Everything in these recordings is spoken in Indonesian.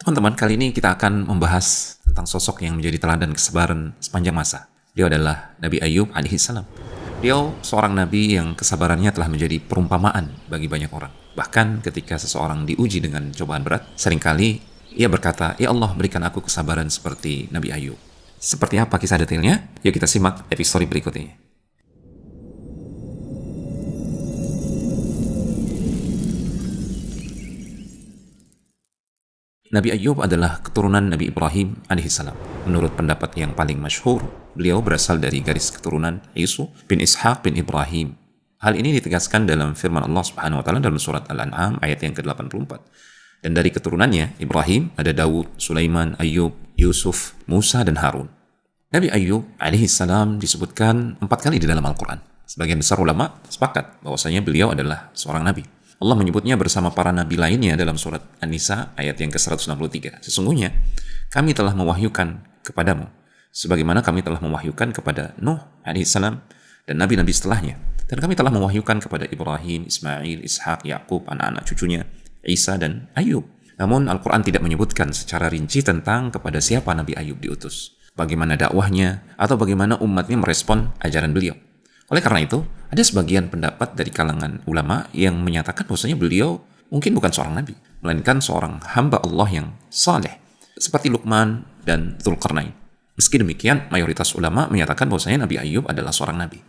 Teman-teman, kali ini kita akan membahas tentang sosok yang menjadi teladan kesabaran sepanjang masa. Dia adalah Nabi Ayyub alaihissalam. Beliau seorang nabi yang kesabarannya telah menjadi perumpamaan bagi banyak orang. Bahkan ketika seseorang diuji dengan cobaan berat, seringkali ia berkata, "Ya Allah, berikan aku kesabaran seperti Nabi Ayyub." Seperti apa kisah detailnya? Yuk kita simak episode berikut ini. Nabi Ayyub adalah keturunan Nabi Ibrahim alaihissalam. Menurut pendapat yang paling masyhur, beliau berasal dari garis keturunan Yusuf bin Ishaq bin Ibrahim. Hal ini ditegaskan dalam firman Allah Subhanahu wa taala dalam surat Al-An'am ayat yang ke-84. Dan dari keturunannya Ibrahim ada Daud, Sulaiman, Ayyub, Yusuf, Musa dan Harun. Nabi Ayyub alaihissalam disebutkan 4 kali di dalam Al-Quran. Sebagian besar ulama sepakat bahwasanya beliau adalah seorang nabi. Allah menyebutnya bersama para nabi lainnya dalam surat An-Nisa ayat yang ke-163. Sesungguhnya kami telah mewahyukan kepadamu sebagaimana kami telah mewahyukan kepada Nuh alaihissalam dan nabi-nabi setelahnya. Dan kami telah mewahyukan kepada Ibrahim, Ismail, Ishak, Yakub, anak-anak cucunya, Isa dan Ayyub. Namun Al-Quran tidak menyebutkan secara rinci tentang kepada siapa Nabi Ayyub diutus, bagaimana dakwahnya, atau bagaimana umatnya merespon ajaran beliau. Oleh karena itu, ada sebagian pendapat dari kalangan ulama yang menyatakan bahwasanya beliau mungkin bukan seorang nabi, melainkan seorang hamba Allah yang saleh, seperti Luqman dan Dzulqarnain. Meski demikian, mayoritas ulama menyatakan bahwasanya Nabi Ayyub adalah seorang nabi,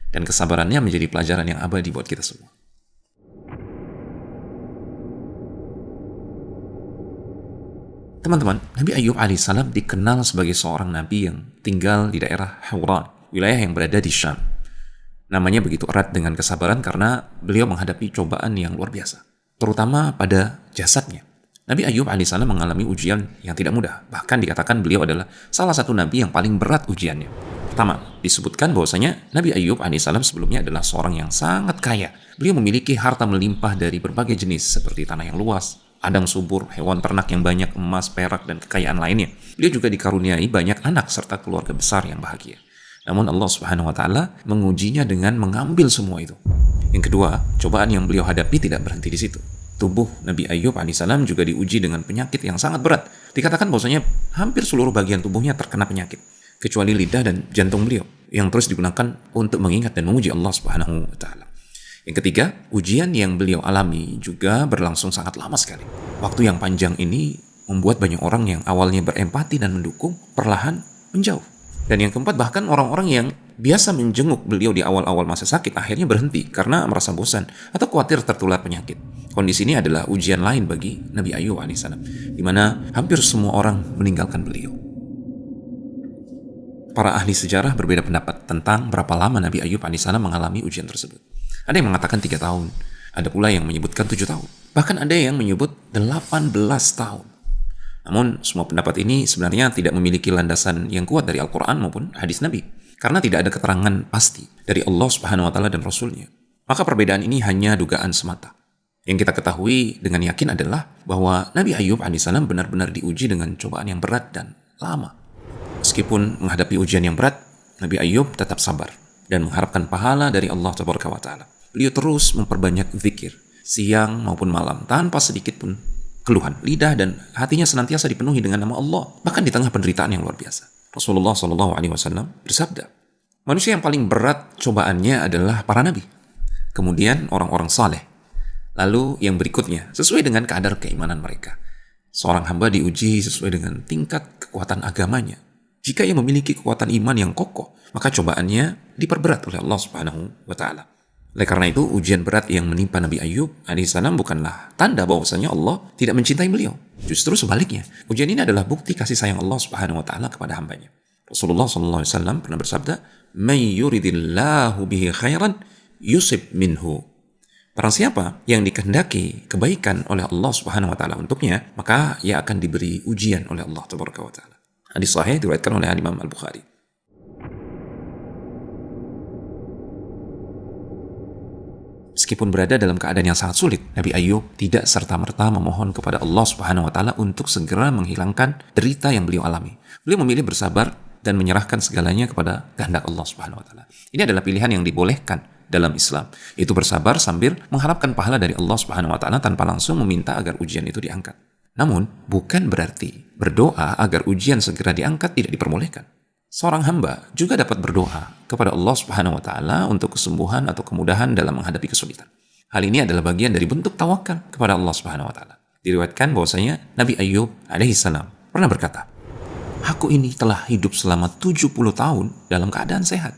dan kesabarannya menjadi pelajaran yang abadi buat kita semua. Teman-teman, Nabi Ayyub alaihissalam dikenal sebagai seorang nabi yang tinggal di daerah Hauran, wilayah yang berada di Syam. Namanya begitu erat dengan kesabaran karena beliau menghadapi cobaan yang luar biasa, terutama pada jasadnya. Nabi Ayyub alaihissalam mengalami ujian yang tidak mudah. Bahkan dikatakan beliau adalah salah satu nabi yang paling berat ujiannya. Pertama, disebutkan bahwasanya Nabi Ayyub alaihissalam sebelumnya adalah seorang yang sangat kaya. Beliau memiliki harta melimpah dari berbagai jenis seperti tanah yang luas, ladang subur, hewan ternak yang banyak, emas, perak, dan kekayaan lainnya. Beliau juga dikaruniai banyak anak serta keluarga besar yang bahagia. Namun Allah Subhanahu wa taala mengujinya dengan mengambil semua itu. Yang kedua, cobaan yang beliau hadapi tidak berhenti di situ. Tubuh Nabi Ayyub alaihissalam juga diuji dengan penyakit yang sangat berat. Dikatakan bahwasanya hampir seluruh bagian tubuhnya terkena penyakit, kecuali lidah dan jantung beliau yang terus digunakan untuk mengingat dan memuji Allah Subhanahu wa taala. Yang ketiga, ujian yang beliau alami juga berlangsung sangat lama sekali. Waktu yang panjang ini membuat banyak orang yang awalnya berempati dan mendukung perlahan menjauh. Dan yang keempat, bahkan orang-orang yang biasa menjenguk beliau di awal-awal masa sakit akhirnya berhenti karena merasa bosan atau khawatir tertular penyakit. Kondisi ini adalah ujian lain bagi Nabi Ayyub alaihissalam, di mana hampir semua orang meninggalkan beliau. Para ahli sejarah berbeda pendapat tentang berapa lama Nabi Ayyub alaihissalam mengalami ujian tersebut. Ada yang mengatakan 3 tahun, ada pula yang menyebutkan 7 tahun, bahkan ada yang menyebut 18 tahun. Namun, semua pendapat ini sebenarnya tidak memiliki landasan yang kuat dari Al-Quran maupun hadis Nabi, karena tidak ada keterangan pasti dari Allah Subhanahu wa taala dan Rasulnya. Maka perbedaan ini hanya dugaan semata. Yang kita ketahui dengan yakin adalah bahwa Nabi Ayyub alaihissalam benar-benar diuji dengan cobaan yang berat dan lama. Meskipun menghadapi ujian yang berat, Nabi Ayyub tetap sabar dan mengharapkan pahala dari Allah Tabaraka wa taala. Beliau terus memperbanyak zikir, siang maupun malam, tanpa sedikit pun keluhan. Lidah dan hatinya senantiasa dipenuhi dengan nama Allah, bahkan di tengah penderitaan yang luar biasa. Rasulullah SAW bersabda, manusia yang paling berat cobaannya adalah para nabi, kemudian orang-orang saleh, lalu yang berikutnya sesuai dengan kadar keimanan mereka. Seorang hamba diuji sesuai dengan tingkat kekuatan agamanya. Jika ia memiliki kekuatan iman yang kokoh, maka cobaannya diperberat oleh Allah Subhanahu wa taala. Oleh karena itu, ujian berat yang menimpa Nabi Ayyub alaihissalam bukanlah tanda bahwasanya Allah tidak mencintai beliau. Justru sebaliknya, ujian ini adalah bukti kasih sayang Allah Subhanahu wa taala kepada hambanya. Rasulullah SAW pernah bersabda, "May yuridillahu bihi khairan yusib minhu." Barang siapa yang dikehendaki kebaikan oleh Allah Subhanahu wa taala untuknya, maka ia akan diberi ujian oleh Allah Tabaraka wa taala. Hadis sahih diriwayatkan oleh Imam Al-Bukhari. Meskipun berada dalam keadaan yang sangat sulit, Nabi Ayyub tidak serta-merta memohon kepada Allah Subhanahu wa taala untuk segera menghilangkan derita yang beliau alami. Beliau memilih bersabar dan menyerahkan segalanya kepada kehendak Allah Subhanahu wa taala. Ini adalah pilihan yang dibolehkan dalam Islam. Itu bersabar sambil mengharapkan pahala dari Allah Subhanahu wa taala tanpa langsung meminta agar ujian itu diangkat. Namun, bukan berarti berdoa agar ujian segera diangkat tidak diperbolehkan. Seorang hamba juga dapat berdoa kepada Allah Subhanahu wa taala untuk kesembuhan atau kemudahan dalam menghadapi kesulitan. Hal ini adalah bagian dari bentuk tawakal kepada Allah Subhanahu wa taala. Diriwayatkan bahwasanya Nabi Ayub alaihissalam pernah berkata, "Aku ini telah hidup selama 70 tahun dalam keadaan sehat.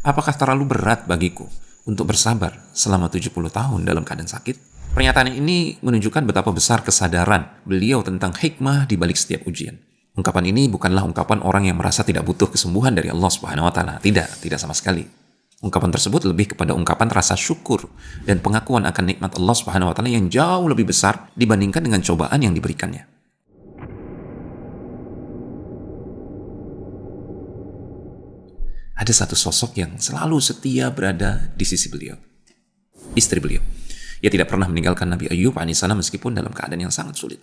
Apakah terlalu berat bagiku untuk bersabar selama 70 tahun dalam keadaan sakit?" Pernyataan ini menunjukkan betapa besar kesadaran beliau tentang hikmah di balik setiap ujian. Ungkapan ini bukanlah ungkapan orang yang merasa tidak butuh kesembuhan dari Allah Subhanahu wa taala. Tidak sama sekali. Ungkapan tersebut lebih kepada ungkapan rasa syukur dan pengakuan akan nikmat Allah Subhanahu wa taala yang jauh lebih besar dibandingkan dengan cobaan yang diberikannya. Ada satu sosok yang selalu setia berada di sisi beliau. Istri beliau. Ia tidak pernah meninggalkan Nabi Ayub alaihissalam meskipun dalam keadaan yang sangat sulit.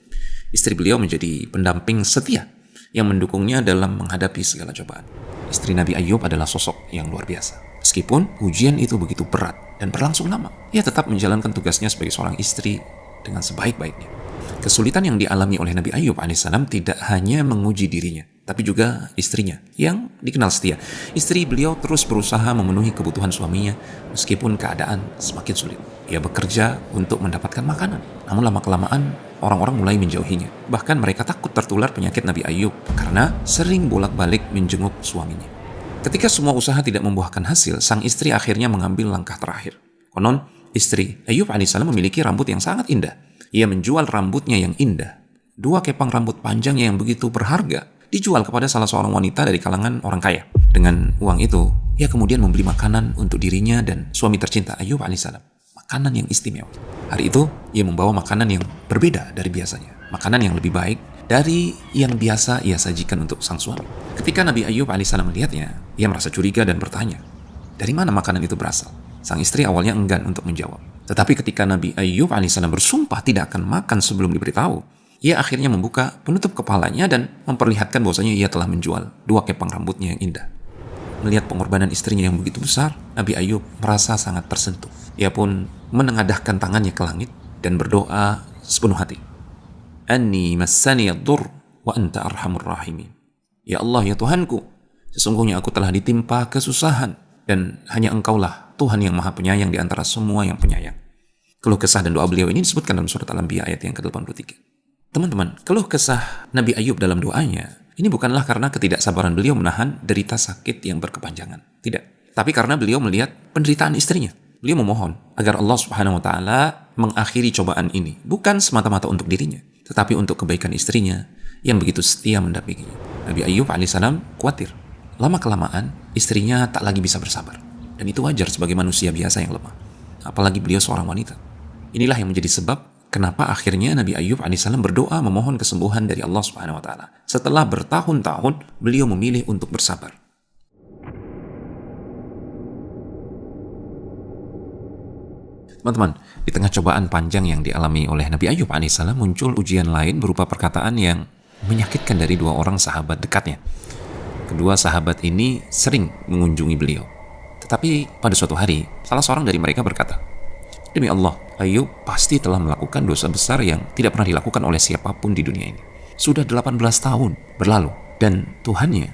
Istri beliau menjadi pendamping setia yang mendukungnya dalam menghadapi segala cobaan. Istri Nabi Ayub adalah sosok yang luar biasa. Meskipun ujian itu begitu berat dan berlangsung lama, ia tetap menjalankan tugasnya sebagai seorang istri dengan sebaik-baiknya. Kesulitan yang dialami oleh Nabi Ayub alaihissalam tidak hanya menguji dirinya, tapi juga istrinya yang dikenal setia. Istri beliau terus berusaha memenuhi kebutuhan suaminya meskipun keadaan semakin sulit. Ia bekerja untuk mendapatkan makanan, namun lama-kelamaan orang-orang mulai menjauhinya. Bahkan mereka takut tertular penyakit Nabi Ayub karena sering bolak-balik menjenguk suaminya. Ketika semua usaha tidak membuahkan hasil, sang istri akhirnya mengambil langkah terakhir. Konon, istri Ayub alaihissalam memiliki rambut yang sangat indah. Ia menjual rambutnya yang indah. 2 kepang rambut panjangnya yang begitu berharga dijual kepada salah seorang wanita dari kalangan orang kaya. Dengan uang itu, ia kemudian membeli makanan untuk dirinya dan suami tercinta Ayub alaihissalam. Makanan yang istimewa. Hari itu, ia membawa makanan yang berbeda dari biasanya. Makanan yang lebih baik dari yang biasa ia sajikan untuk sang suami. Ketika Nabi Ayub alaihissalam melihatnya, ia merasa curiga dan bertanya, dari mana makanan itu berasal? Sang istri awalnya enggan untuk menjawab. Tetapi ketika Nabi Ayub alaihissalam bersumpah tidak akan makan sebelum diberitahu, ia akhirnya membuka penutup kepalanya dan memperlihatkan bahwasanya ia telah menjual 2 kepang rambutnya yang indah. Melihat pengorbanan istrinya yang begitu besar, Nabi Ayub merasa sangat tersentuh. Ia pun menengadahkan tangannya ke langit dan berdoa sepenuh hati. Anni massani ad-dur wa anta arhamur rahimin. Ya Allah, ya Tuhanku, sesungguhnya aku telah ditimpa kesusahan dan hanya Engkaulah Tuhan yang Maha Penyayang di antara semua yang penyayang. Keluh kesah dan doa beliau ini disebutkan dalam surat Al-Anbiya ayat yang ke-83. Teman-teman, keluh kesah Nabi Ayub dalam doanya ini bukanlah karena ketidaksabaran beliau menahan derita sakit yang berkepanjangan. Tidak. Tapi karena beliau melihat penderitaan istrinya. Beliau memohon agar Allah Subhanahu wa taala mengakhiri cobaan ini, bukan semata-mata untuk dirinya, tetapi untuk kebaikan istrinya yang begitu setia mendampinginya. Nabi Ayub alaihissalam khawatir lama-kelamaan istrinya tak lagi bisa bersabar. Dan itu wajar sebagai manusia biasa yang lemah. Apalagi beliau seorang wanita. Inilah yang menjadi sebab kenapa akhirnya Nabi Ayub alaihissalam berdoa memohon kesembuhan dari Allah Subhanahu wa taala. Setelah bertahun-tahun beliau memilih untuk bersabar. Teman-teman, di tengah cobaan panjang yang dialami oleh Nabi Ayub alaihissalam muncul ujian lain berupa perkataan yang menyakitkan dari 2 orang sahabat dekatnya. Kedua sahabat ini sering mengunjungi beliau. Tetapi pada suatu hari, salah seorang dari mereka berkata, "Demi Allah, Ayub pasti telah melakukan dosa besar yang tidak pernah dilakukan oleh siapapun di dunia ini. Sudah 18 tahun berlalu, dan Tuhannya,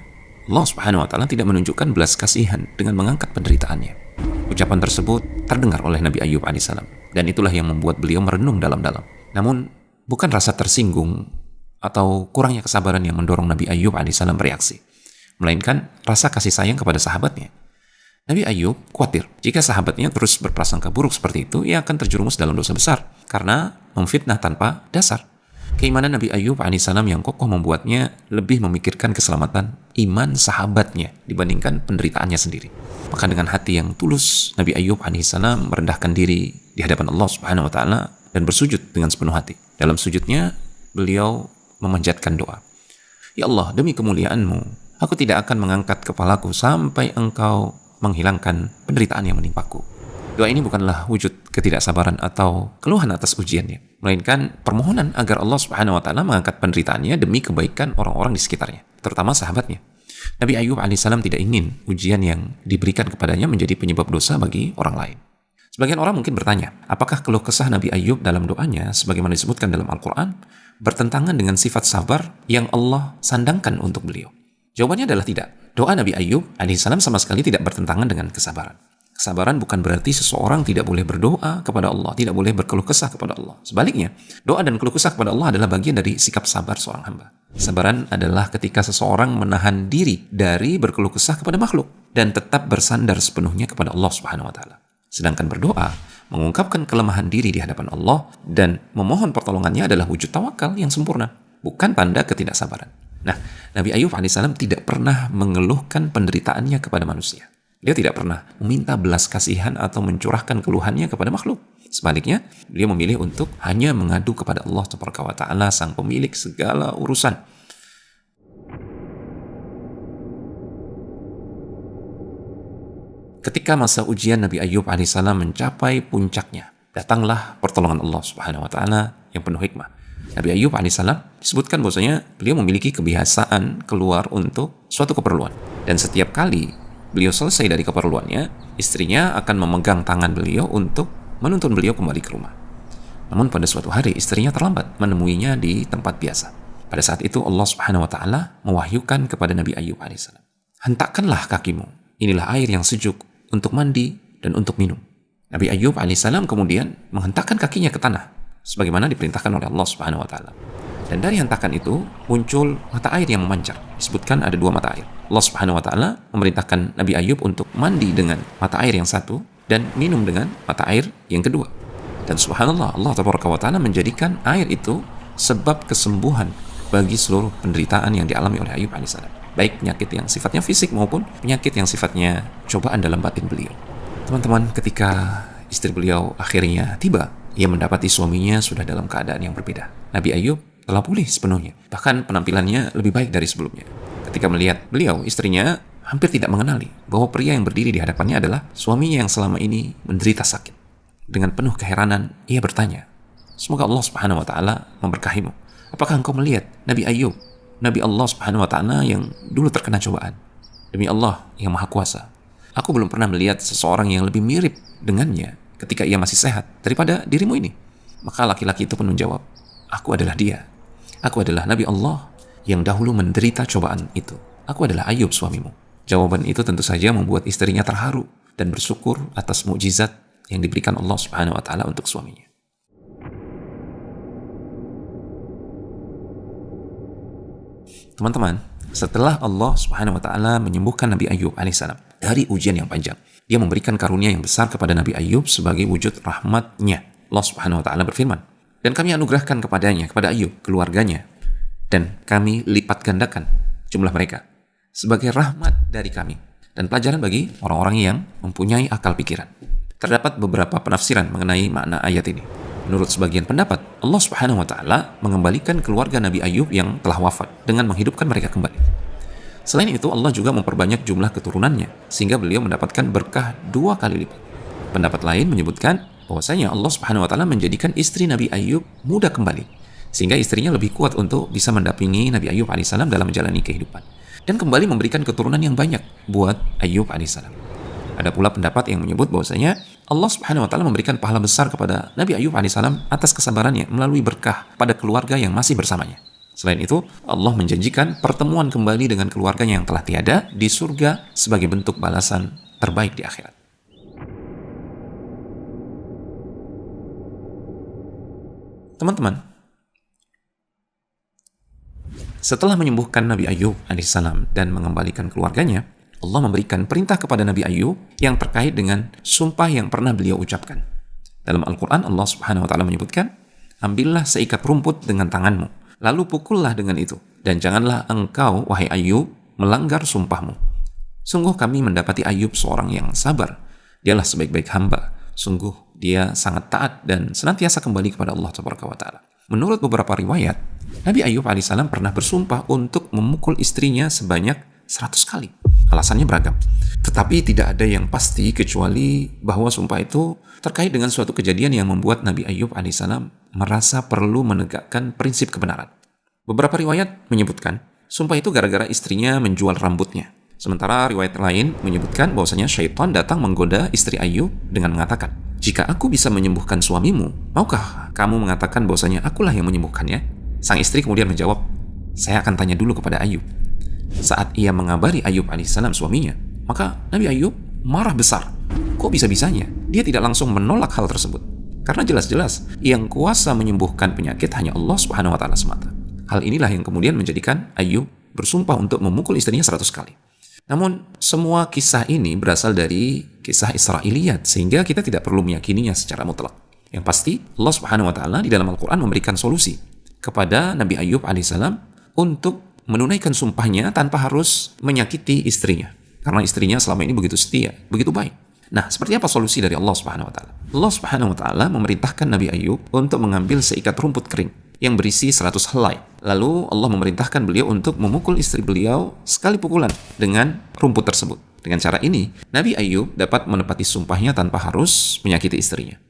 Allah Subhanahu wa taala tidak menunjukkan belas kasihan dengan mengangkat penderitaannya." Ucapan tersebut terdengar oleh Nabi Ayub alaihissalam, dan itulah yang membuat beliau merenung dalam-dalam. Namun, bukan rasa tersinggung atau kurangnya kesabaran yang mendorong Nabi Ayub alaihissalam bereaksi, melainkan rasa kasih sayang kepada sahabatnya. Nabi Ayub khawatir jika sahabatnya terus berprasangka buruk seperti itu, ia akan terjerumus dalam dosa besar karena memfitnah tanpa dasar. Keimanan Nabi Ayub alaihissalam yang kokoh membuatnya lebih memikirkan keselamatan iman sahabatnya dibandingkan penderitaannya sendiri. Maka dengan hati yang tulus, Nabi Ayub alaihissalam merendahkan diri di hadapan Allah Subhanahu wa taala dan bersujud dengan sepenuh hati. Dalam sujudnya, beliau memanjatkan doa. Ya Allah, demi kemuliaan-Mu, aku tidak akan mengangkat kepalaku sampai Engkau menghilangkan penderitaan yang menimpaku. Doa ini bukanlah wujud ketidaksabaran atau keluhan atas ujiannya, melainkan permohonan agar Allah Subhanahu wa taala mengangkat penderitaannya demi kebaikan orang-orang di sekitarnya, terutama sahabatnya. Nabi Ayub alaihissalam tidak ingin ujian yang diberikan kepadanya menjadi penyebab dosa bagi orang lain. Sebagian orang mungkin bertanya, apakah keluh kesah Nabi Ayub dalam doanya sebagaimana disebutkan dalam Al-Quran bertentangan dengan sifat sabar yang Allah sandangkan untuk beliau? Jawabannya adalah tidak. Doa Nabi Ayub alaihissalam sama sekali tidak bertentangan dengan kesabaran. Kesabaran bukan berarti seseorang tidak boleh berdoa kepada Allah, tidak boleh berkeluh kesah kepada Allah. Sebaliknya, doa dan keluh kesah kepada Allah adalah bagian dari sikap sabar seorang hamba. Kesabaran adalah ketika seseorang menahan diri dari berkeluh kesah kepada makhluk dan tetap bersandar sepenuhnya kepada Allah Subhanahu wa taala. Sedangkan berdoa, mengungkapkan kelemahan diri di hadapan Allah dan memohon pertolongannya adalah wujud tawakal yang sempurna, bukan tanda ketidaksabaran. Nah, Nabi Ayub alaihissalam tidak pernah mengeluhkan penderitaannya kepada manusia. Dia tidak pernah meminta belas kasihan atau mencurahkan keluhannya kepada makhluk. Sebaliknya, beliau memilih untuk hanya mengadu kepada Allah Subhanahu wa taala, sang pemilik segala urusan. Ketika masa ujian Nabi Ayub alaihissalam mencapai puncaknya, datanglah pertolongan Allah Subhanahu wa taala yang penuh hikmah. Nabi Ayub alaihissalam disebutkan bahwasanya beliau memiliki kebiasaan keluar untuk suatu keperluan, dan setiap kali beliau selesai dari keperluannya, istrinya akan memegang tangan beliau untuk menuntun beliau kembali ke rumah. Namun pada suatu hari istrinya terlambat menemuinya di tempat biasa. Pada saat itu Allah Subhanahu wa taala mewahyukan kepada Nabi Ayub alaihissalam, "Hentakkanlah kakimu, inilah air yang sejuk untuk mandi dan untuk minum." Nabi Ayub alaihissalam kemudian menghentakkan kakinya ke tanah sebagaimana diperintahkan oleh Allah Subhanahu wa taala. Dan dari hentakan itu muncul mata air yang memancar. Disebutkan ada 2 mata air. Allah Subhanahu wa taala memerintahkan Nabi Ayub untuk mandi dengan mata air yang satu dan minum dengan mata air yang kedua. Dan subhanallah, Allah Tabaraka wa taala menjadikan air itu sebab kesembuhan bagi seluruh penderitaan yang dialami oleh Ayub alaihissalam. Baik penyakit yang sifatnya fisik maupun penyakit yang sifatnya cobaan dalam batin beliau. Teman-teman, ketika istri beliau akhirnya tiba, ia mendapati suaminya sudah dalam keadaan yang berbeda. Nabi Ayub telah pulih sepenuhnya. Bahkan penampilannya lebih baik dari sebelumnya. Ketika melihat beliau, istrinya hampir tidak mengenali bahwa pria yang berdiri di hadapannya adalah suaminya yang selama ini menderita sakit. Dengan penuh keheranan, ia bertanya, "Semoga Allah Subhanahu wa taala memberkahimu. Apakah engkau melihat Nabi Ayub, Nabi Allah Subhanahu wa taala yang dulu terkena cobaan? Demi Allah yang Maha Kuasa, aku belum pernah melihat seseorang yang lebih mirip dengannya ketika ia masih sehat daripada dirimu ini." Maka laki-laki itu pun menjawab, "Aku adalah dia. Aku adalah Nabi Allah yang dahulu menderita cobaan itu. Aku adalah Ayub suamimu." Jawaban itu tentu saja membuat istrinya terharu dan bersyukur atas mukjizat yang diberikan Allah Subhanahu wa taala untuk suaminya. Teman-teman, setelah Allah Subhanahu wa taala menyembuhkan Nabi Ayub alaihissalam dari ujian yang panjang, dia memberikan karunia yang besar kepada Nabi Ayub sebagai wujud rahmatnya. Allah Subhanahu wa taala berfirman, "Dan kami anugerahkan kepadanya, kepada Ayub, keluarganya, dan kami lipat gandakan jumlah mereka sebagai rahmat dari kami dan pelajaran bagi orang-orang yang mempunyai akal pikiran." Terdapat beberapa penafsiran mengenai makna ayat ini. Menurut sebagian pendapat, Allah Subhanahu wa taala mengembalikan keluarga Nabi Ayub yang telah wafat dengan menghidupkan mereka kembali. Selain itu, Allah juga memperbanyak jumlah keturunannya sehingga beliau mendapatkan berkah 2 kali lipat. Pendapat lain menyebutkan bahwasanya Allah Subhanahu wa taala menjadikan istri Nabi Ayub muda kembali sehingga istrinya lebih kuat untuk bisa mendampingi Nabi Ayub alaihissalam dalam menjalani kehidupan dan kembali memberikan keturunan yang banyak buat Ayub alaihissalam. Ada pula pendapat yang menyebut bahwasanya Allah Subhanahu wa taala memberikan pahala besar kepada Nabi Ayub alaihissalam atas kesabarannya melalui berkah pada keluarga yang masih bersamanya. Selain itu, Allah menjanjikan pertemuan kembali dengan keluarganya yang telah tiada di surga sebagai bentuk balasan terbaik di akhirat. Teman-teman, setelah menyembuhkan Nabi Ayub alaihissalam dan mengembalikan keluarganya, Allah memberikan perintah kepada Nabi Ayub yang terkait dengan sumpah yang pernah beliau ucapkan. Dalam Al-Quran, Allah Subhanahu wa taala menyebutkan, "Ambillah seikat rumput dengan tanganmu, lalu pukullah dengan itu, dan janganlah engkau, wahai Ayub, melanggar sumpahmu. Sungguh kami mendapati Ayub seorang yang sabar. Dialah sebaik-baik hamba. Sungguh dia sangat taat dan senantiasa kembali kepada Allah Subhanahu wa taala." Menurut beberapa riwayat, Nabi Ayub alaihissalam pernah bersumpah untuk memukul istrinya sebanyak 100 kali. Alasannya beragam. Tetapi tidak ada yang pasti kecuali bahwa sumpah itu terkait dengan suatu kejadian yang membuat Nabi Ayub alaihissalam merasa perlu menegakkan prinsip kebenaran. Beberapa riwayat menyebutkan sumpah itu gara-gara istrinya menjual rambutnya. Sementara riwayat lain menyebutkan bahwasanya syaitan datang menggoda istri Ayub dengan mengatakan, "Jika aku bisa menyembuhkan suamimu, maukah kamu mengatakan bahwasanya akulah yang menyembuhkannya?" Sang istri kemudian menjawab, saya akan tanya dulu kepada Ayub. Saat ia mengabari Ayub alaihissalam suaminya, maka Nabi Ayub marah besar. Kok bisa-bisanya dia tidak langsung menolak hal tersebut? Karena jelas-jelas yang kuasa menyembuhkan penyakit hanya Allah Subhanahu wa taala semata. Hal inilah yang kemudian menjadikan Ayub bersumpah untuk memukul istrinya 100 kali. Namun semua kisah ini berasal dari kisah Israiliyat, sehingga kita tidak perlu meyakininya secara mutlak. Yang pasti Allah Subhanahu wa taala di dalam Al-Qur'an memberikan solusi kepada Nabi Ayub alaihissalam untuk menunaikan sumpahnya tanpa harus menyakiti istrinya. Karena istrinya selama ini begitu setia, begitu baik. Nah, seperti apa solusi dari Allah Subhanahu wa taala? Allah Subhanahu wa taala memerintahkan Nabi Ayub untuk mengambil seikat rumput kering yang berisi 100 helai. Lalu Allah memerintahkan beliau untuk memukul istri beliau sekali pukulan dengan rumput tersebut. Dengan cara ini, Nabi Ayub dapat menepati sumpahnya tanpa harus menyakiti istrinya.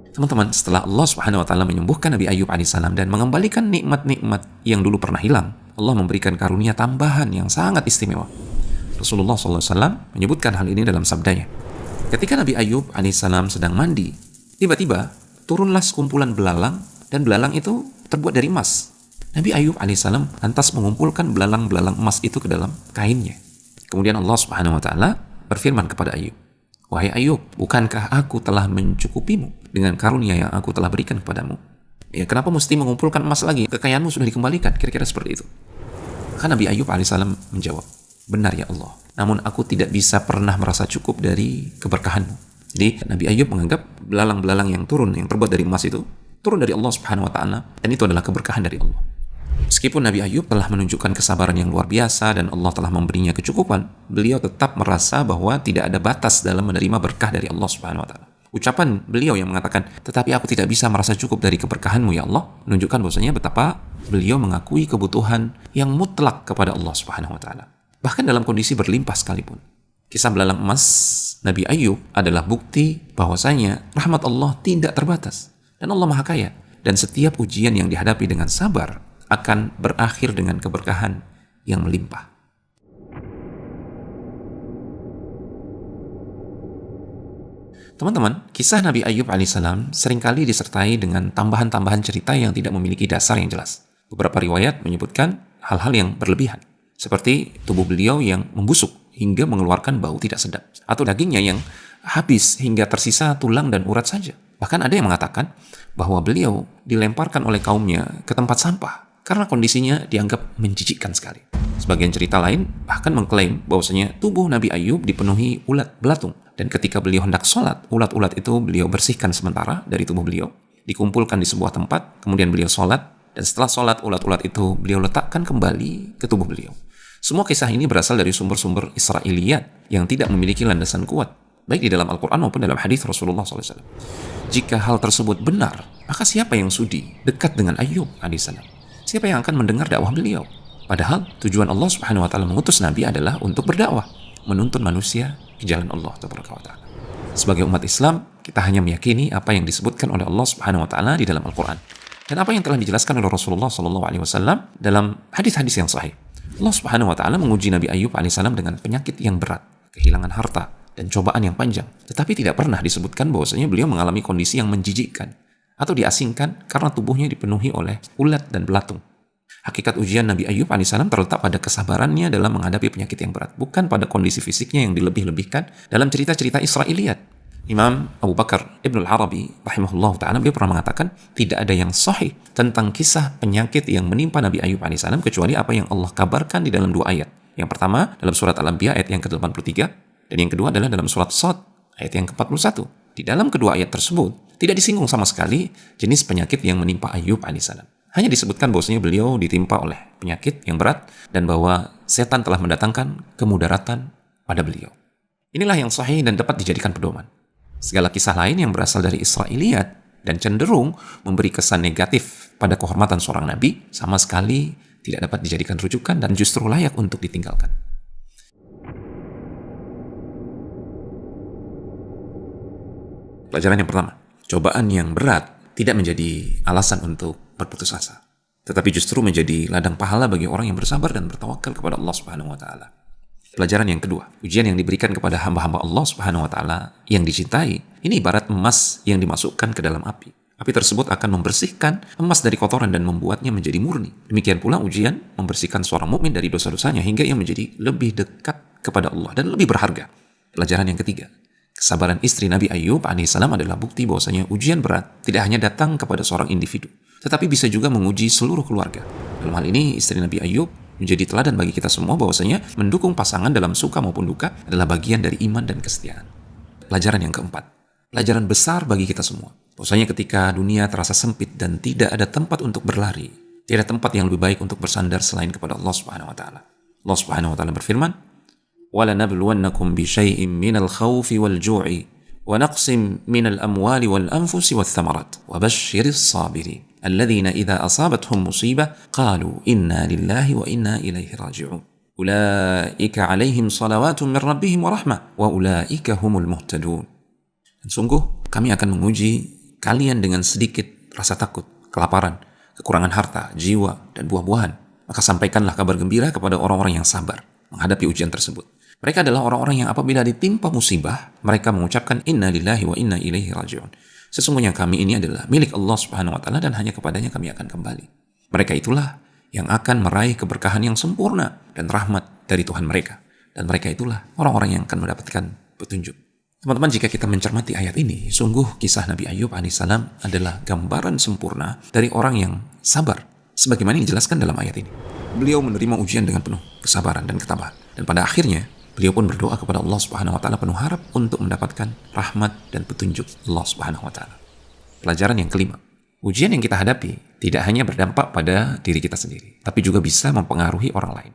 Teman-teman, setelah Allah Subhanahu wa taala menyembuhkan Nabi Ayub alaihissalam dan mengembalikan nikmat-nikmat yang dulu pernah hilang, Allah memberikan karunia tambahan yang sangat istimewa. Rasulullah SAW menyebutkan hal ini dalam sabdanya. Ketika Nabi Ayub alaihissalam sedang mandi, tiba-tiba turunlah sekumpulan belalang, dan belalang itu terbuat dari emas. Nabi Ayub alaihissalam lantas mengumpulkan belalang-belalang emas itu ke dalam kainnya. Kemudian Allah Subhanahu wa taala berfirman kepada Ayub, wahai Ayub, bukankah aku telah mencukupimu dengan karunia yang aku telah berikan kepadamu? Ya, kenapa mesti mengumpulkan emas lagi? Kekayaanmu sudah dikembalikan. Kira-kira seperti itu. Maka Nabi Ayub alaihissalam menjawab, benar ya Allah, namun aku tidak bisa pernah merasa cukup dari keberkahanmu. Jadi Nabi Ayub menganggap belalang-belalang yang turun, yang terbuat dari emas itu, turun dari Allah Subhanahu wa taala, dan itu adalah keberkahan dari Allah. Meskipun Nabi Ayub telah menunjukkan kesabaran yang luar biasa dan Allah telah memberinya kecukupan, beliau tetap merasa bahwa tidak ada batas dalam menerima berkah dari Allah Subhanahu wa taala. Ucapan beliau yang mengatakan, tetapi aku tidak bisa merasa cukup dari keberkahanmu ya Allah, menunjukkan bahwasanya betapa beliau mengakui kebutuhan yang mutlak kepada Allah Subhanahu wa taala. Bahkan dalam kondisi berlimpah sekalipun. Kisah belalang emas Nabi Ayub adalah bukti bahwasanya rahmat Allah tidak terbatas dan Allah Maha Kaya, dan setiap ujian yang dihadapi dengan sabar akan berakhir dengan keberkahan yang melimpah. Teman-teman, kisah Nabi Ayub alaihissalam seringkali disertai dengan tambahan-tambahan cerita yang tidak memiliki dasar yang jelas. Beberapa riwayat menyebutkan hal-hal yang berlebihan, seperti tubuh beliau yang membusuk hingga mengeluarkan bau tidak sedap, atau dagingnya yang habis hingga tersisa tulang dan urat saja. Bahkan ada yang mengatakan bahwa beliau dilemparkan oleh kaumnya ke tempat sampah karena kondisinya dianggap menjijikkan sekali. Sebagian cerita lain bahkan mengklaim bahwasanya tubuh Nabi Ayub dipenuhi ulat belatung, dan ketika beliau hendak sholat, ulat-ulat itu beliau bersihkan sementara dari tubuh beliau, dikumpulkan di sebuah tempat, kemudian beliau sholat, dan setelah sholat, ulat-ulat itu beliau letakkan kembali ke tubuh beliau. Semua kisah ini berasal dari sumber-sumber Israiliyat yang tidak memiliki landasan kuat, baik di dalam Al-Quran maupun dalam hadis Rasulullah SAW. Jika hal tersebut benar, maka siapa yang sudi dekat dengan Ayub alaihissalam? Siapa yang akan mendengar dakwah beliau? Padahal tujuan Allah Subhanahu wa taala mengutus Nabi adalah untuk berdakwah, menuntun manusia ke jalan Allah Tabaraka wa taala. Sebagai umat Islam, kita hanya meyakini apa yang disebutkan oleh Allah Subhanahu wa taala di dalam Al-Quran dan apa yang telah dijelaskan oleh Rasulullah SAW dalam hadis-hadis yang sahih. Allah Subhanahu wa taala menguji Nabi Ayub alaihissalam dengan penyakit yang berat, kehilangan harta, dan cobaan yang panjang. Tetapi tidak pernah disebutkan bahwasanya beliau mengalami kondisi yang menjijikkan atau diasingkan karena tubuhnya dipenuhi oleh ulat dan belatung. Hakikat ujian Nabi Ayub alaihissalam terletak pada kesabarannya dalam menghadapi penyakit yang berat, bukan pada kondisi fisiknya yang dilebih-lebihkan dalam cerita-cerita Israiliyat. Imam Abu Bakar Ibnul Arabi rahimahullah ta'ala, beliau pernah mengatakan, tidak ada yang sahih tentang kisah penyakit yang menimpa Nabi Ayub alaihissalam kecuali apa yang Allah kabarkan di dalam dua ayat. Yang pertama dalam surat Al-Anbiya ayat yang ke-83, dan yang kedua adalah dalam surat Shad ayat yang ke-41. Di dalam kedua ayat tersebut tidak disinggung sama sekali jenis penyakit yang menimpa Ayub alaihissalam. Hanya disebutkan bahwasanya beliau ditimpa oleh penyakit yang berat dan bahwa setan telah mendatangkan kemudaratan pada beliau. Inilah yang sahih dan dapat dijadikan pedoman. Segala kisah lain yang berasal dari Israiliyat dan cenderung memberi kesan negatif pada kehormatan seorang nabi sama sekali tidak dapat dijadikan rujukan dan justru layak untuk ditinggalkan. Pelajaran yang pertama, cobaan yang berat tidak menjadi alasan untuk berputus asa, tetapi justru menjadi ladang pahala bagi orang yang bersabar dan bertawakal kepada Allah Subhanahu wa taala. Pelajaran yang kedua, ujian yang diberikan kepada hamba-hamba Allah Subhanahu wa taala yang dicintai Ini ibarat emas yang dimasukkan ke dalam api. Api tersebut akan membersihkan emas dari kotoran dan membuatnya menjadi murni. Demikian pula ujian membersihkan seorang mukmin dari dosa-dosanya hingga ia menjadi lebih dekat kepada Allah dan lebih berharga. Pelajaran yang ketiga, kesabaran istri Nabi Ayub alaihissalam adalah bukti bahwasanya ujian berat tidak hanya datang kepada seorang individu, tetapi bisa juga menguji seluruh keluarga. Dalam hal ini, istri Nabi Ayub menjadi teladan bagi kita semua bahwasanya mendukung pasangan dalam suka maupun duka adalah bagian dari iman dan kesetiaan. Pelajaran yang keempat, pelajaran besar bagi kita semua. Bahwasanya ketika dunia terasa sempit dan tidak ada tempat untuk berlari, tidak ada tempat yang lebih baik untuk bersandar selain kepada Allah Subhanahu wa taala. Allah Subhanahu wa taala berfirman, وَلَنَبْلُوَنَّكُمْ بِشَيْءٍ مِّنَ الْخَوْفِ وَالْجُوعِ وَنَقْصٍ مِّنَ الْأَمْوَالِ وَالْأَنفُسِ وَالثَّمَرَاتِ وَبَشِّرِ الصَّابِرِينَ الَّذِينَ إِذَا أَصَابَتْهُمْ مُصِيبَةٌ قَالُوا إِنَّا لِلَّهِ وَإِنَّا إِلَيْهِ رَاجِعُونَ أُولَٰئِكَ عَلَيْهِمْ صَلَوَاتٌ مِّن رَّبِّهِمْ وَرَحْمَةٌ وَأُولَٰئِكَ هُمُ الْمُهْتَدُونَ. Dan sungguh kami akan menguji kalian dengan sedikit rasa takut, kelaparan, kekurangan harta, jiwa, dan buah-buahan. Maka sampaikanlah kabar gembira kepada orang-orang yang sabar menghadapi ujian tersebut. Mereka adalah orang-orang yang apabila ditimpa musibah, mereka mengucapkan inna lillahi wa inna ilaihi raji'un. Sesungguhnya kami ini adalah milik Allah Subhanahu wa taala dan hanya kepadanya kami akan kembali. Mereka itulah yang akan meraih keberkahan yang sempurna dan rahmat dari Tuhan mereka. Dan mereka itulah orang-orang yang akan mendapatkan petunjuk. Teman-teman, jika kita mencermati ayat ini, sungguh kisah Nabi Ayub alaihissalam adalah gambaran sempurna dari orang yang sabar. Sebagaimana yang dijelaskan dalam ayat ini. Beliau menerima ujian dengan penuh kesabaran dan ketabahan. Dan pada akhirnya, beliau pun berdoa kepada Allah Subhanahu wa taala penuh harap untuk mendapatkan rahmat dan petunjuk Allah Subhanahu wa taala. Pelajaran yang kelima, ujian yang kita hadapi tidak hanya berdampak pada diri kita sendiri, tapi juga bisa mempengaruhi orang lain.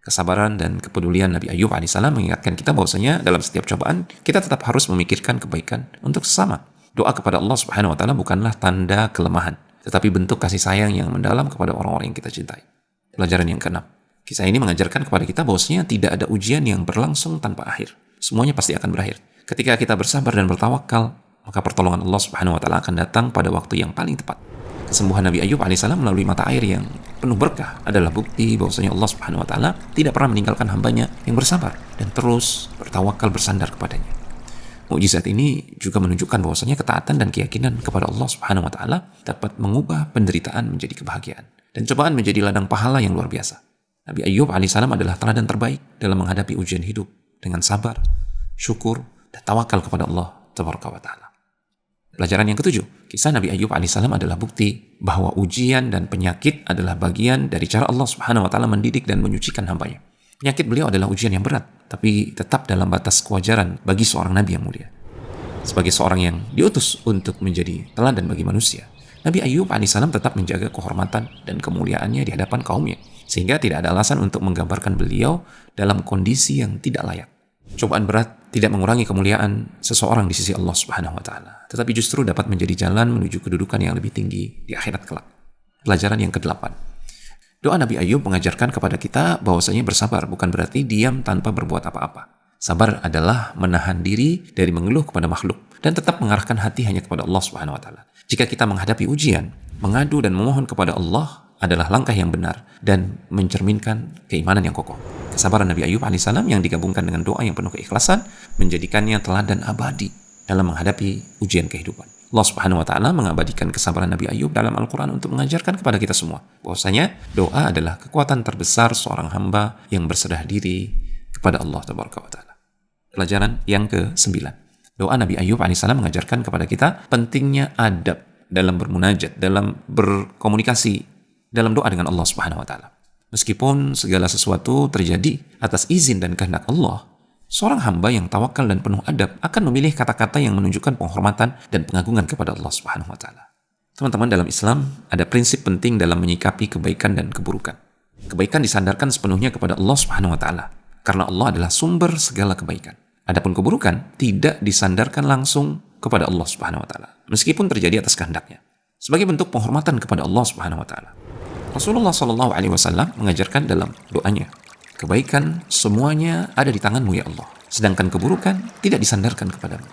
Kesabaran dan kepedulian Nabi Ayub alaihissalam mengingatkan kita bahwasanya dalam setiap cobaan kita tetap harus memikirkan kebaikan untuk sesama. Doa kepada Allah Subhanahu wa taala bukanlah tanda kelemahan, tetapi bentuk kasih sayang yang mendalam kepada orang-orang yang kita cintai. Pelajaran yang keenam, kisah ini mengajarkan kepada kita bahwasanya tidak ada ujian yang berlangsung tanpa akhir. Semuanya pasti akan berakhir. Ketika kita bersabar dan bertawakal, maka pertolongan Allah Subhanahu wa taala akan datang pada waktu yang paling tepat. Kesembuhan Nabi Ayub alaihissalam melalui mata air yang penuh berkah adalah bukti bahwasanya Allah Subhanahu wa taala tidak pernah meninggalkan hambanya yang bersabar dan terus bertawakal bersandar kepadanya. Mukjizat ini juga menunjukkan bahwasanya ketaatan dan keyakinan kepada Allah Subhanahu wa taala dapat mengubah penderitaan menjadi kebahagiaan dan cobaan menjadi ladang pahala yang luar biasa. Nabi Ayub alaihissalam adalah teladan terbaik dalam menghadapi ujian hidup dengan sabar, syukur, dan tawakal kepada Allah Tabaraka wa taala. Pelajaran yang ketujuh, kisah Nabi Ayub alaihissalam adalah bukti bahwa ujian dan penyakit adalah bagian dari cara Allah Subhanahu wa taala mendidik dan menyucikan hambanya. Penyakit beliau adalah ujian yang berat, tapi tetap dalam batas kewajaran bagi seorang nabi yang mulia. Sebagai seorang yang diutus untuk menjadi teladan bagi manusia, Nabi Ayub alaihissalam tetap menjaga kehormatan dan kemuliaannya di hadapan kaumnya, sehingga tidak ada alasan untuk menggambarkan beliau dalam kondisi yang tidak layak. Cobaan berat tidak mengurangi kemuliaan seseorang di sisi Allah Subhanahu wa taala, tetapi justru dapat menjadi jalan menuju kedudukan yang lebih tinggi di akhirat kelak. Pelajaran yang ke-8. Doa Nabi Ayub mengajarkan kepada kita bahwasanya bersabar bukan berarti diam tanpa berbuat apa-apa. Sabar adalah menahan diri dari mengeluh kepada makhluk dan tetap mengarahkan hati hanya kepada Allah Subhanahu wa taala. Jika kita menghadapi ujian, mengadu dan memohon kepada Allah adalah langkah yang benar dan mencerminkan keimanan yang kokoh. Kesabaran Nabi Ayub alaihissalam yang digabungkan dengan doa yang penuh keikhlasan menjadikannya teladan abadi dalam menghadapi ujian kehidupan. Allah Subhanahu wa taala mengabadikan kesabaran Nabi Ayub dalam Al-Qur'an untuk mengajarkan kepada kita semua bahwasanya doa adalah kekuatan terbesar seorang hamba yang berserah diri kepada Allah Tabaraka wa taala. Pelajaran yang ke-9. Doa Nabi Ayub alaihissalam mengajarkan kepada kita pentingnya adab dalam bermunajat, dalam berkomunikasi, dalam doa dengan Allah Subhanahu wa taala. Meskipun segala sesuatu terjadi atas izin dan kehendak Allah, seorang hamba yang tawakal dan penuh adab akan memilih kata-kata yang menunjukkan penghormatan dan pengagungan kepada Allah Subhanahu wa taala. Teman-teman, dalam Islam ada prinsip penting dalam menyikapi kebaikan dan keburukan. Kebaikan disandarkan sepenuhnya kepada Allah Subhanahu wa taala karena Allah adalah sumber segala kebaikan. Adapun keburukan tidak disandarkan langsung kepada Allah Subhanahu wa taala meskipun terjadi atas kehendaknya. Sebagai bentuk penghormatan kepada Allah Subhanahu wa taala, Rasulullah SAW mengajarkan dalam doanya, kebaikan semuanya ada di tanganmu ya Allah, sedangkan keburukan tidak disandarkan kepadamu.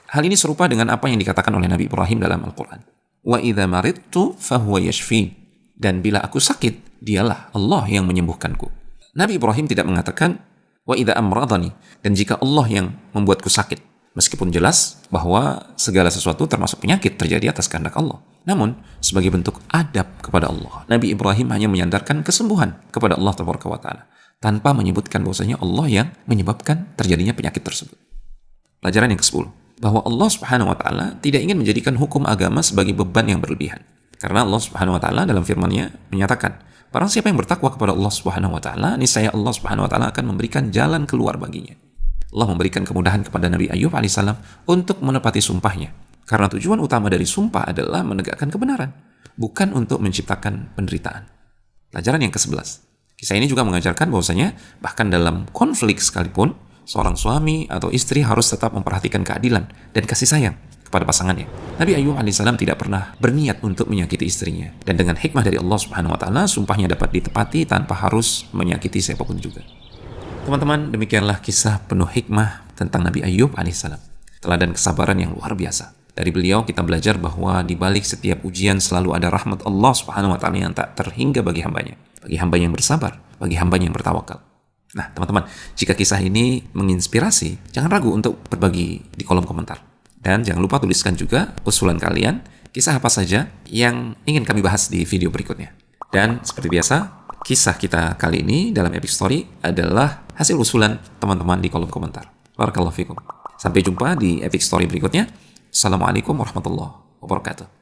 Hal ini serupa dengan apa yang dikatakan oleh Nabi Ibrahim dalam Al-Quran. Wa idza maridtu fahuwa yashfin. Dan bila aku sakit, dialah Allah yang menyembuhkanku. Nabi Ibrahim tidak mengatakan wa idza amradani, dan jika Allah yang membuatku sakit, Meskipun jelas bahwa segala sesuatu termasuk penyakit terjadi atas kehendak Allah. Namun, sebagai bentuk adab kepada Allah, Nabi Ibrahim hanya menyandarkan kesembuhan kepada Allah Taala tanpa menyebutkan bahwasanya Allah yang menyebabkan terjadinya penyakit tersebut. Pelajaran yang ke-10, bahwa Allah Subhanahu wa taala tidak ingin menjadikan hukum agama sebagai beban yang berlebihan. Karena Allah Subhanahu wa taala dalam firman-Nya menyatakan, barang siapa yang bertakwa kepada Allah Subhanahu wa taala, niscaya Allah Subhanahu wa taala akan memberikan jalan keluar baginya. Allah memberikan kemudahan kepada Nabi Ayub alaihissalam untuk menepati sumpahnya. Karena tujuan utama dari sumpah adalah menegakkan kebenaran, bukan untuk menciptakan penderitaan. Pelajaran yang ke-11. Kisah ini juga mengajarkan bahwasanya bahkan dalam konflik sekalipun, seorang suami atau istri harus tetap memperhatikan keadilan dan kasih sayang kepada pasangannya. Nabi Ayub alaihissalam tidak pernah berniat untuk menyakiti istrinya. Dan dengan hikmah dari Allah Subhanahu wa taala, sumpahnya dapat ditepati tanpa harus menyakiti siapapun juga. Teman-teman, demikianlah kisah penuh hikmah tentang Nabi Ayub alaihissalam. Teladan kesabaran yang luar biasa. Dari beliau kita belajar bahwa di balik setiap ujian selalu ada rahmat Allah Subhanahu wa taala yang tak terhingga bagi hambanya. Bagi hamba yang bersabar, bagi hamba yang bertawakal. Nah, teman-teman, jika kisah ini menginspirasi, jangan ragu untuk berbagi di kolom komentar. Dan jangan lupa tuliskan juga usulan kalian, kisah apa saja yang ingin kami bahas di video berikutnya. Dan seperti biasa, kisah kita kali ini dalam Epic Story adalah hasil usulan teman-teman di kolom komentar. Barakallahu fikum. Sampai jumpa di Epic Story berikutnya. Assalamualaikum warahmatullahi wabarakatuh.